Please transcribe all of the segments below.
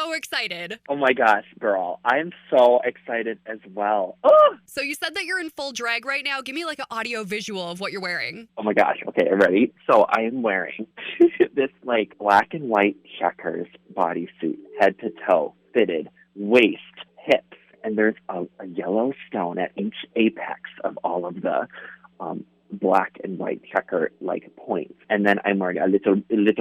so excited. Oh my gosh, girl. I'm so excited as well. Oh! So you said that you're in full drag right now. Give me like an audio visual of what you're wearing. Oh my gosh. Okay, ready? So I am wearing this like black and white checkers bodysuit, head to toe, fitted, waist, hips, and there's a yellow stone at each apex of all of the black and white checker like points. And then I'm wearing a little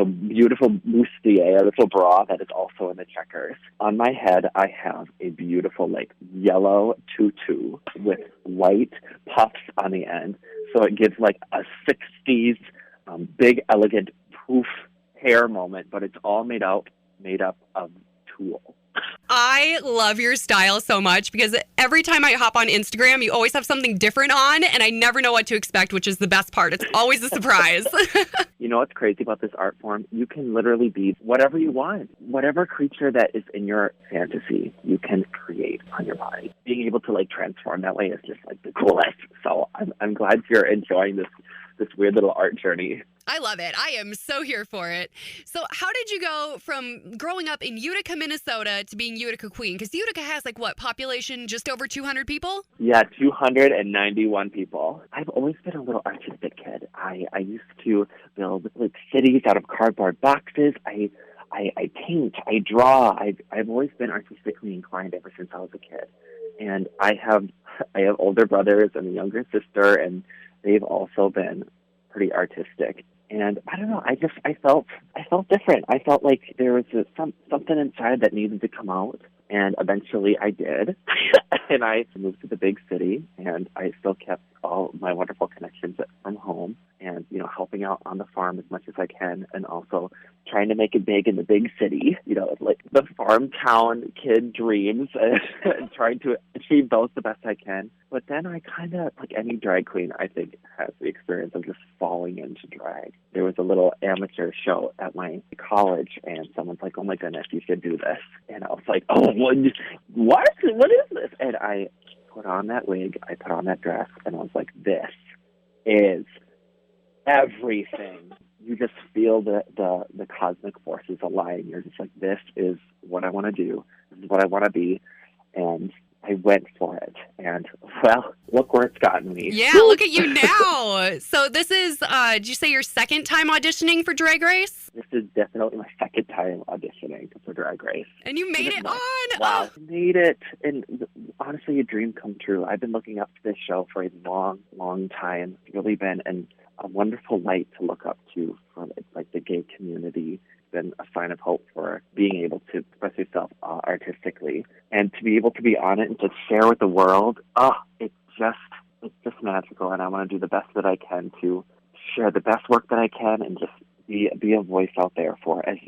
beautiful bustier, a little bra that is also in the checkers. On my head, I have a beautiful like yellow tutu with white puffs on the end. So it gives like a 60s big, elegant poof hair moment, but it's all made up of tulle. I love your style so much because every time I hop on Instagram, you always have something different on, and I never know what to expect, which is the best part. It's always a surprise. You know what's crazy about this art form? You can literally be whatever you want. Whatever creature that is in your fantasy, you can create on your body. Being able to like transform that way is just like the coolest. So I'm glad you're enjoying this weird little art journey. I love it. I am so here for it. So how did you go from growing up in Utica, Minnesota to being Utica Queen? Because Utica has like what, population just over 200 people? Yeah, 291 people. I've always been a little artistic kid. I used to build like cities out of cardboard boxes. I paint, I draw. I've always been artistically inclined ever since I was a kid. And I have older brothers and a younger sister, and they've also been pretty artistic. And I don't know, I felt different. I felt like there was something inside that needed to come out. And eventually I did. And I moved to the big city, and I still kept all my wonderful connections from home and, you know, helping out on the farm as much as I can, and also trying to make it big in the big city, you know, like the farm town kid dreams and trying to achieve those the best I can. But then I kind of, like any drag queen, I think, has the experience of just falling into drag. There was a little amateur show at my college, and someone's like, oh my goodness, you should do this. And I was like, oh, what is this? And I put on that wig, I put on that dress, and I was like, this is everything. You just feel the cosmic forces align. You're just like, this is what I want to do. This is what I want to be. And I went for it. And, well, look where it's gotten me. Yeah, look at you now. So this is, did you say your second time auditioning for Drag Race? This is definitely my second time auditioning for Drag Race. And you made it on. Wow. I made it. And honestly, a dream come true. I've been looking up to this show for a long, long time. It's really been a wonderful light to look up to from like the gay community. It's been a sign of hope for being able to express yourself artistically, and to be able to be on it and to share with the world. It's just magical, and I want to do the best that I can to share the best work that I can and just be a voice out there for as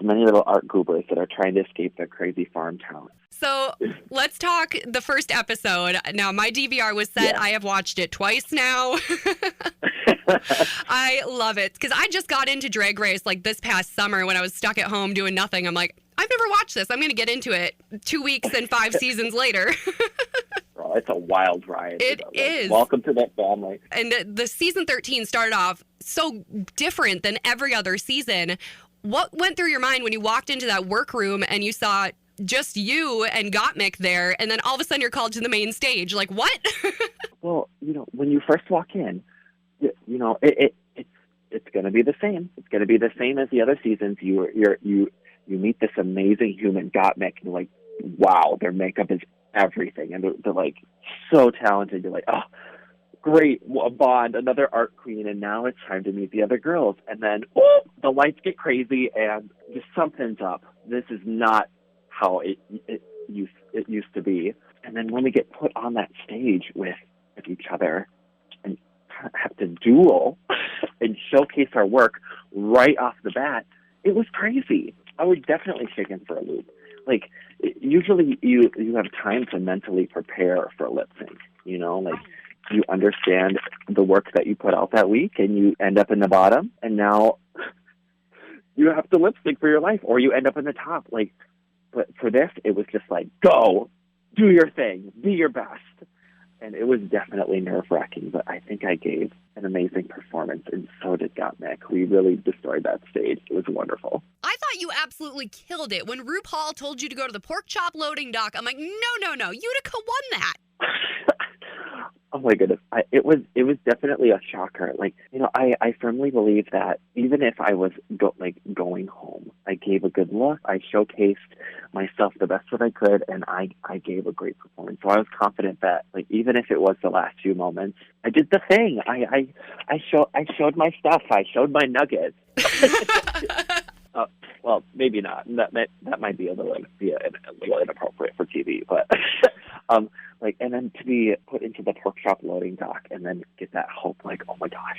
many little art goobers that are trying to escape their crazy farm town. So let's talk the first episode. Now, my DVR was set. Yeah. I have watched it twice now. I love it because I just got into Drag Race like this past summer when I was stuck at home doing nothing. I'm like, I've never watched this. I'm going to get into it 2 weeks and 5 seasons later. Girl, it's a wild ride. It is. Welcome to that family. And the season 13 started off so different than every other season. What went through your mind when you walked into that workroom and you saw just you and Gottmik there, and then all of a sudden you're called to the main stage? Like, what? Well, you know, when you first walk in, you know, it's going to be the same. It's going to be the same as the other seasons. You meet this amazing human, Gottmik, and you're like, wow, their makeup is everything, and they're like so talented. You're like, oh, great, a bond, another art queen, and now it's time to meet the other girls. And then, the lights get crazy, and just something's up. This is not how it used to be. And then when we get put on that stage with each other and have to duel and showcase our work right off the bat, it was crazy. I was definitely shaken for a loop. Like, usually you have time to mentally prepare for a lip sync, you know, like you understand the work that you put out that week and you end up in the bottom, and now you have to lip sync for your life or you end up in the top. Like, but for this, it was just like, go, do your thing, be your best. And it was definitely nerve-wracking, but I think I gave an amazing performance, and so did Gottmik. We really destroyed that stage. It was wonderful. I thought you absolutely killed it. When RuPaul told you to go to the pork chop loading dock, I'm like, no. Utica won that. Oh my goodness. It was definitely a shocker. Like, I firmly believe that even if I was going home, I gave a good look. I showcased myself the best that I could, and I gave a great performance. So I was confident that, like, even if it was the last few moments, I did the thing. I showed my stuff. I showed my nuggets. Well, maybe not. That might be a little inappropriate for TV, but and then to be put into the pork chop loading dock and then get that hope, like, oh my gosh,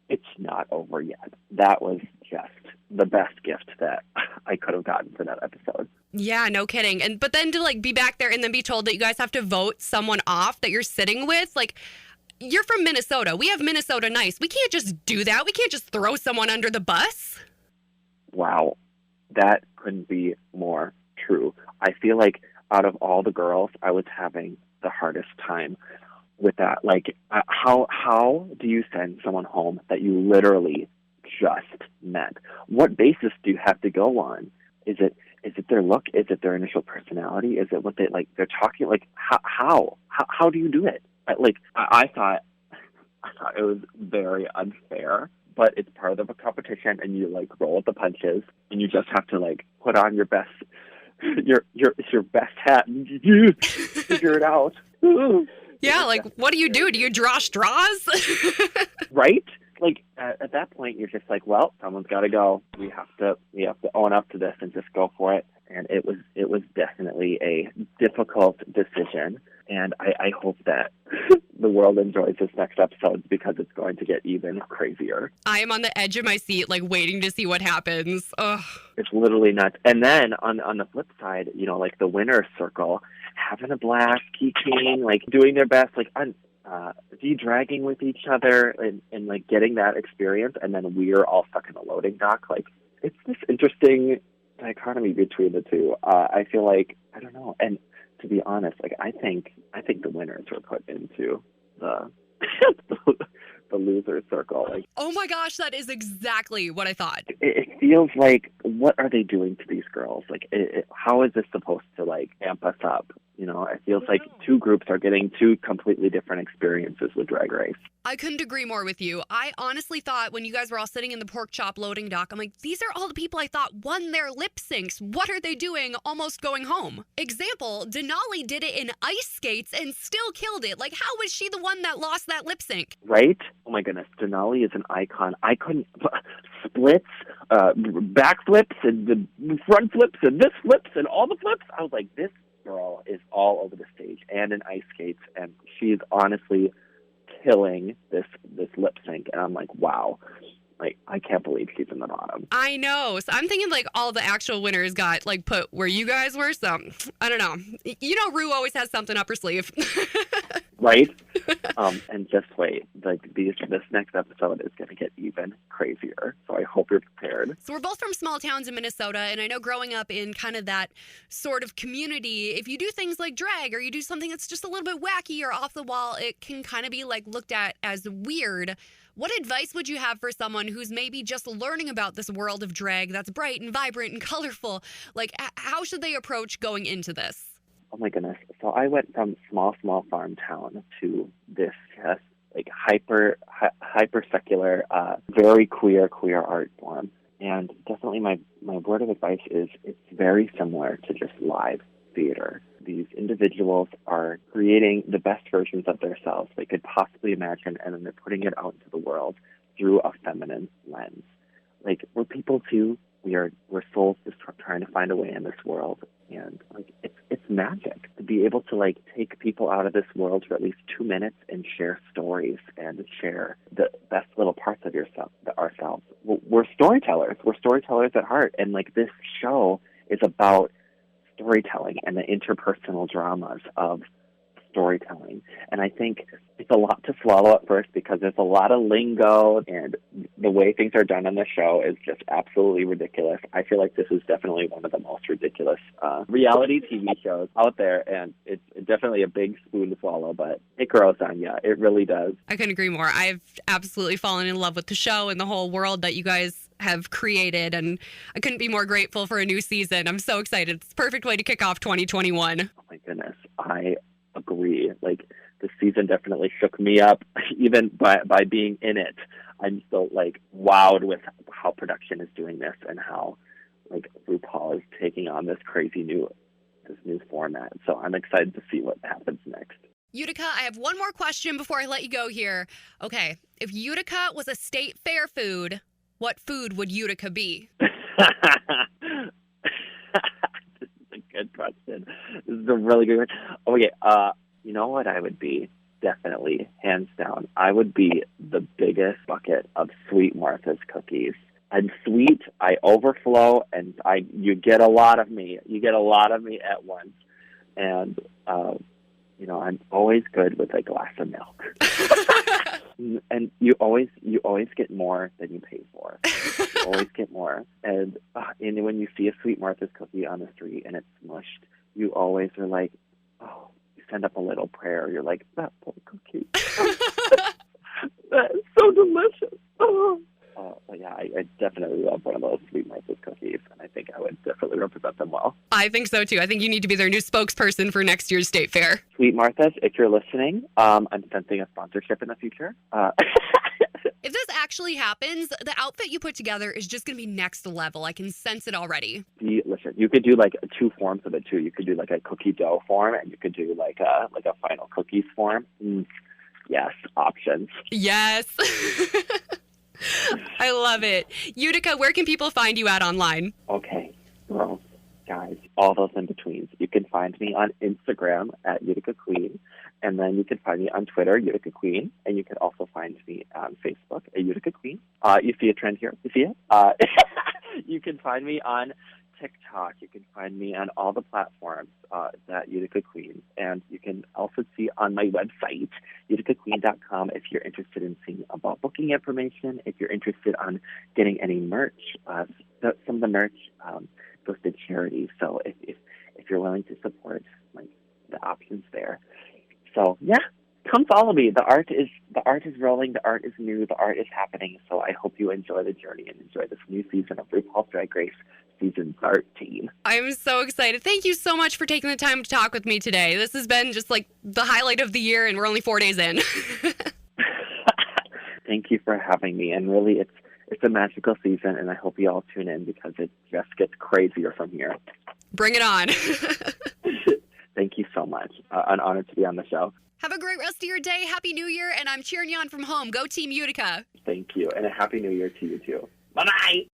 it's not over yet. That was just the best gift that I could have gotten for that episode. Yeah, no kidding. But then to be back there and then be told that you guys have to vote someone off that you're sitting with, you're from Minnesota. We have Minnesota Nice. We can't just do that. We can't just throw someone under the bus. Wow, that couldn't be more true. I feel like out of all the girls, I was having the hardest time with that. Like, how do you send someone home that you literally just met? What basis do you have to go on? Is it their look? Is it their initial personality? Is it what they're talking? Like, how do you do it? I thought it was very unfair. But it's part of a competition, and you roll with the punches, and you just have to put on your best hat and figure it out. Yeah, what do? Do you draw straws? Right? At that point, you're just well, someone's got to go. We have to own up to this and just go for it. And it was definitely a difficult decision. And I hope that the world enjoys this next episode because it's going to get even crazier. I am on the edge of my seat, waiting to see what happens. Ugh. It's literally nuts. And then on the flip side, the winner's circle, having a blast, geeking, doing their best, de-dragging with each other and getting that experience. And then we're all stuck in the loading dock. It's this interesting dichotomy between the two. I feel I don't know. And to be honest, I think the winners were put into the the loser circle. Oh my gosh, that is exactly what I thought. It feels what are they doing to these girls? How is this supposed to amp us up? It feels like two groups are getting two completely different experiences with Drag Race. I couldn't agree more with you. I honestly thought when you guys were all sitting in the pork chop loading dock, I'm these are all the people I thought won their lip syncs. What are they doing almost going home? Example, Denali did it in ice skates and still killed it. How was she the one that lost that lip sync? Right? Oh my goodness, Denali is an icon. I couldn't... Splits, back flips, and the front flips, and this flips, and all the flips. I was this girl is all over the stage and in ice skates, and she's honestly killing this lip sync. And I'm wow, I can't believe she's in the bottom. I know. So I'm thinking all the actual winners got put where you guys were. So I don't know. Ru always has something up her sleeve. Right? And just wait. This next episode is going to get even crazier. So I hope you're prepared. So we're both from small towns in Minnesota, and I know growing up in kind of that sort of community, if you do things like drag or you do something that's just a little bit wacky or off the wall, it can kind of be looked at as weird. What advice would you have for someone who's maybe just learning about this world of drag that's bright and vibrant and colorful? How should they approach going into this? Oh my goodness. So I went from small farm town to this just hyper secular, very queer art form. And definitely my word of advice is it's very similar to just live theater. These individuals are creating the best versions of themselves they could possibly imagine, and then they're putting it out into the world through a feminine lens. We're people too. We're souls just trying to find a way in this world. And it's magic to be able to take people out of this world for at least 2 minutes and share stories and share the best little parts of ourselves. We're storytellers. We're storytellers at heart. And this show is about storytelling and the interpersonal dramas of storytelling. And I think it's a lot to swallow at first because there's a lot of lingo, and the way things are done on the show is just absolutely ridiculous. I feel like this is definitely one of the most ridiculous reality TV shows out there, and it's definitely a big spoon to swallow, but it grows on you. It really does. I couldn't agree more. I've absolutely fallen in love with the show and the whole world that you guys have created. And I couldn't be more grateful for a new season. I'm so excited. It's the perfect way to kick off 2021. Oh my goodness, I agree. Like, the season definitely shook me up, even by being in it. I'm still like wowed with how production is doing this and how like RuPaul is taking on this new format. So I'm excited to see what happens next. Utica, I have one more question before I let you go here. Okay, if Utica was a state fair food, what food would Utica be? This is a good question. This is a really good one. Okay, you know what I would be? Definitely, hands down. I would be the biggest bucket of Sweet Martha's cookies. I'm sweet, I overflow, and you get a lot of me. You get a lot of me at once. And I'm always good with a glass of milk. And you always get more than you pay for. You always get more. And when you see a Sweet Martha's cookie on the street and it's smushed, you always are like, oh, you send up a little prayer. You're like, that poor cookie. That is so delicious. Oh. But yeah, I definitely love one of those Sweet Martha's cookies, and I think I would definitely represent them well. I think so, too. I think you need to be their new spokesperson for next year's State Fair. Sweet Martha's, if you're listening, I'm sensing a sponsorship in the future. If this actually happens, the outfit you put together is just going to be next level. I can sense it already. Listen, you could do like two forms of it, too. You could do like a cookie dough form, and you could do like a final cookies form. Yes, options. Yes. I love it. Utica, where can people find you at online? Okay, girls, guys, all those in betweens. You can find me on Instagram at Utica Queen, and then you can find me on Twitter, Utica Queen, and you can also find me on Facebook at Utica Queen. You see a trend here? You see it? You can find me on TikTok. You can find me on all the platforms that Utica Queen. And you can also see on my website, uticaqueen.com, if you're interested in seeing about booking information, if you're interested on getting any merch. Some of the merch goes to charity. So if you're willing to support, like, the options there. So yeah, come follow me. The art is rolling. The art is new. The art is happening. So I hope you enjoy the journey and enjoy this new season of RuPaul's Drag Race season 13. I'm so excited. Thank you so much for taking the time to talk with me today. This has been just like the highlight of the year, and we're only 4 days in. Thank you for having me. And really, it's a magical season, and I hope you all tune in because it just gets crazier from here. Bring it on. Thank you so much. An honor to be on the show. Have a great rest of your day. Happy New Year, and I'm cheering you on from home. Go Team Utica. Thank you, and a Happy New Year to you, too. Bye-bye!